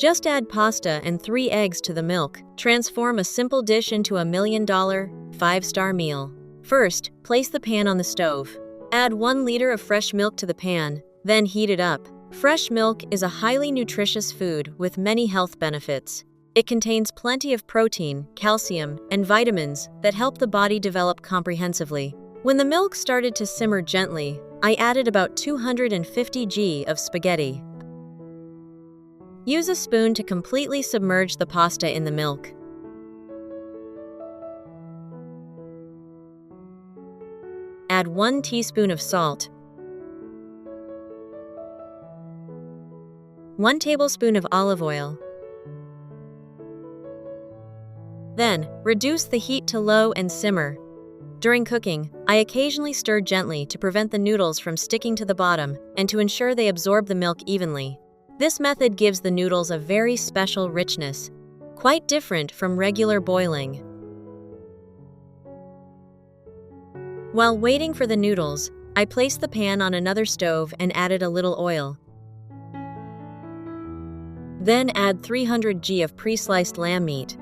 Just add pasta and 3 eggs to the milk. Transform a simple dish into a $1 million, 5-star meal. First, place the pan on the stove. Add 1 liter of fresh milk to the pan, then heat it up. Fresh milk is a highly nutritious food with many health benefits. It contains plenty of protein, calcium, and vitamins that help the body develop comprehensively. When the milk started to simmer gently, I added about 250 g of spaghetti. Use a spoon to completely submerge the pasta in the milk. Add 1 teaspoon of salt, 1 tablespoon of olive oil. Then, reduce the heat to low and simmer. During cooking, I occasionally stir gently to prevent the noodles from sticking to the bottom and to ensure they absorb the milk evenly. This method gives the noodles a very special richness, quite different from regular boiling. While waiting for the noodles, I placed the pan on another stove and added a little oil. Then add 300 g of pre-sliced lamb meat.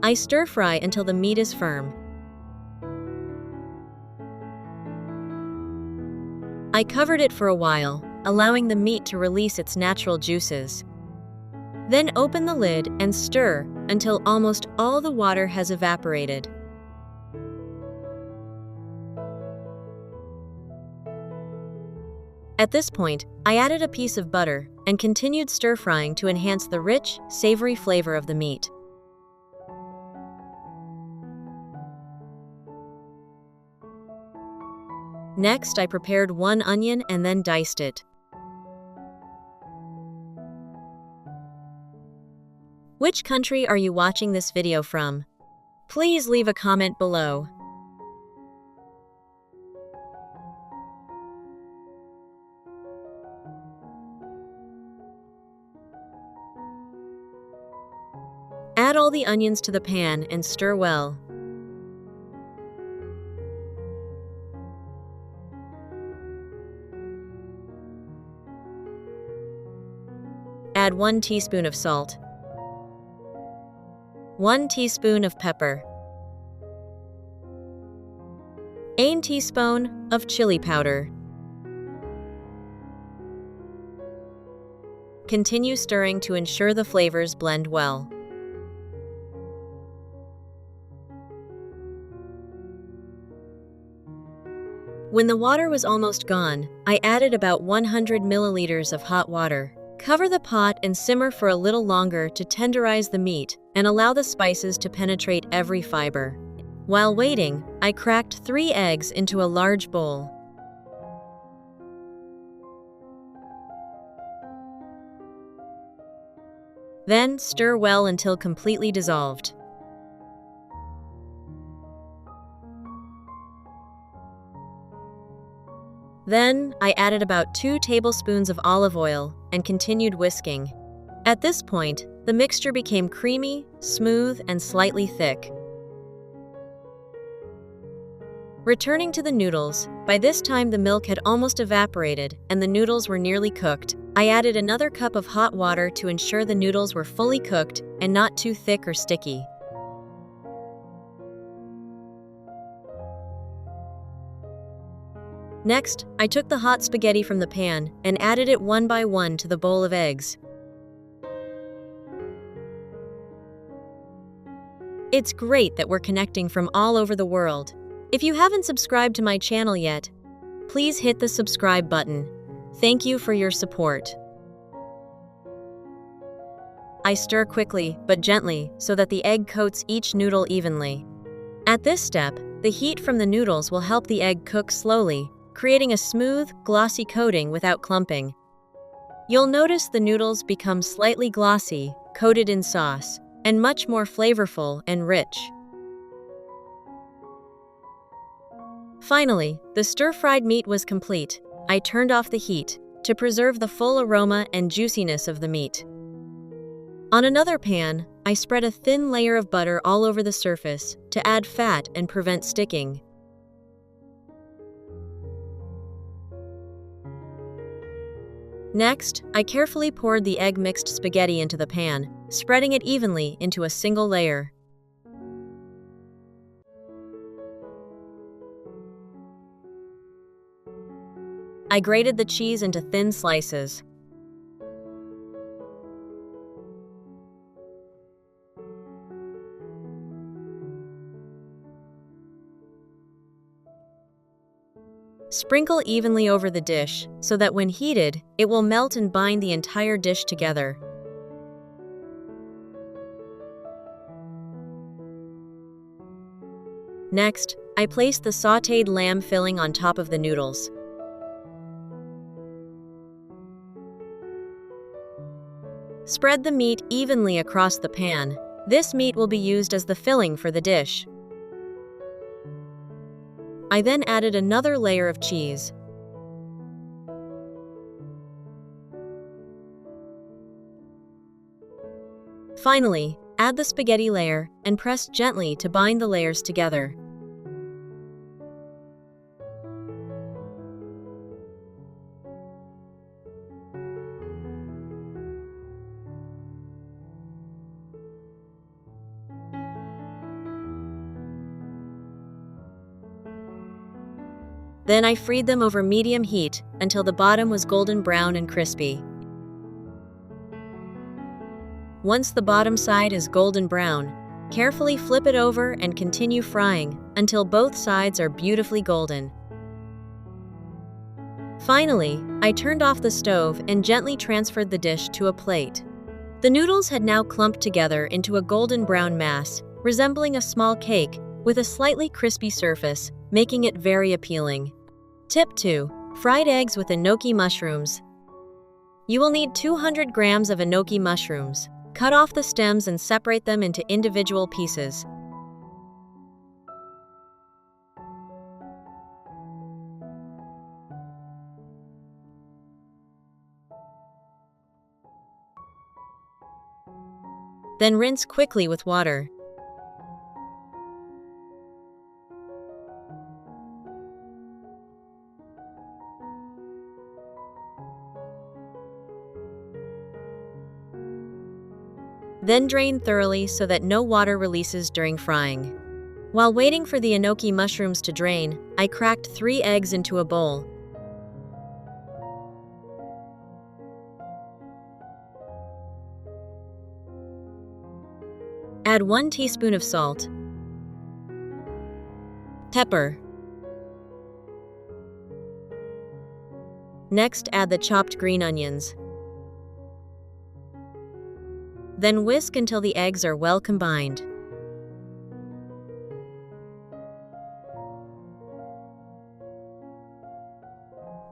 I stir-fry until the meat is firm. I covered it for a while, allowing the meat to release its natural juices. Then open the lid and stir until almost all the water has evaporated. At this point, I added a piece of butter and continued stir-frying to enhance the rich, savory flavor of the meat. Next, I prepared 1 onion and then diced it. Which country are you watching this video from? Please leave a comment below. Add all the onions to the pan and stir well. Add 1 teaspoon of salt, 1 teaspoon of pepper, 1 teaspoon of chili powder. Continue stirring to ensure the flavors blend well. When the water was almost gone, I added about 100 milliliters of hot water. Cover the pot and simmer for a little longer to tenderize the meat and allow the spices to penetrate every fiber. While waiting, I cracked 3 eggs into a large bowl. Then stir well until completely dissolved. Then, I added about 2 tablespoons of olive oil and continued whisking. At this point, the mixture became creamy, smooth, and slightly thick. Returning to the noodles, by this time the milk had almost evaporated and the noodles were nearly cooked. I added another cup of hot water to ensure the noodles were fully cooked and not too thick or sticky. Next, I took the hot spaghetti from the pan and added it one by one to the bowl of eggs. It's great that we're connecting from all over the world. If you haven't subscribed to my channel yet, please hit the subscribe button. Thank you for your support. I stir quickly but gently so that the egg coats each noodle evenly. At this step, the heat from the noodles will help the egg cook slowly, creating a smooth, glossy coating without clumping. You'll notice the noodles become slightly glossy, coated in sauce, and much more flavorful and rich. Finally, the stir-fried meat was complete. I turned off the heat to preserve the full aroma and juiciness of the meat. On another pan, I spread a thin layer of butter all over the surface to add fat and prevent sticking. Next, I carefully poured the egg-mixed spaghetti into the pan, spreading it evenly into a single layer. I grated the cheese into thin slices. Sprinkle evenly over the dish so that when heated, it will melt and bind the entire dish together. Next, I placed the sautéed lamb filling on top of the noodles. Spread the meat evenly across the pan. This meat will be used as the filling for the dish. I then added another layer of cheese. Finally, add the spaghetti layer and press gently to bind the layers together. Then I freed them over medium heat until the bottom was golden brown and crispy. Once the bottom side is golden brown, carefully flip it over and continue frying until both sides are beautifully golden. Finally, I turned off the stove and gently transferred the dish to a plate. The noodles had now clumped together into a golden brown mass, resembling a small cake with a slightly crispy surface, making it very appealing. Tip 2. Fried eggs with enoki mushrooms. You will need 200 grams of enoki mushrooms. Cut off the stems and separate them into individual pieces. Then rinse quickly with water. Then drain thoroughly so that no water releases during frying. While waiting for the enoki mushrooms to drain, I cracked 3 eggs into a bowl. Add 1 teaspoon of salt, pepper. Next, add the chopped green onions. Then whisk until the eggs are well combined.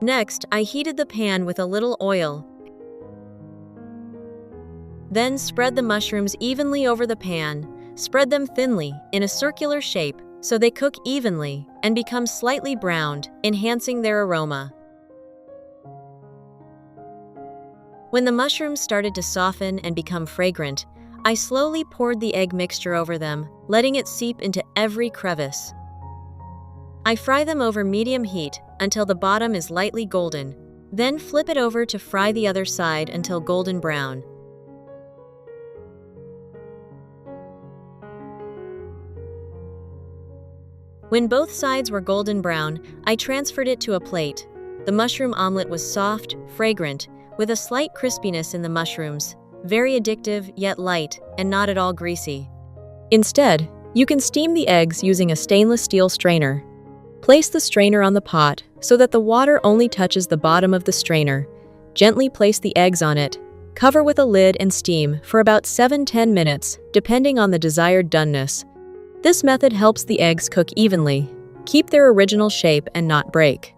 Next, I heated the pan with a little oil. Then spread the mushrooms evenly over the pan. Spread them thinly in a circular shape so they cook evenly and become slightly browned, enhancing their aroma. When the mushrooms started to soften and become fragrant, I slowly poured the egg mixture over them, letting it seep into every crevice. I fry them over medium heat until the bottom is lightly golden. Then flip it over to fry the other side until golden brown. When both sides were golden brown, I transferred it to a plate. The mushroom omelette was soft, fragrant, with a slight crispiness in the mushrooms, very addictive yet light and not at all greasy. Instead, you can steam the eggs using a stainless steel strainer. Place the strainer on the pot so that the water only touches the bottom of the strainer. Gently place the eggs on it. Cover with a lid and steam for about 7–10 minutes, depending on the desired doneness. This method helps the eggs cook evenly, keep their original shape and not break.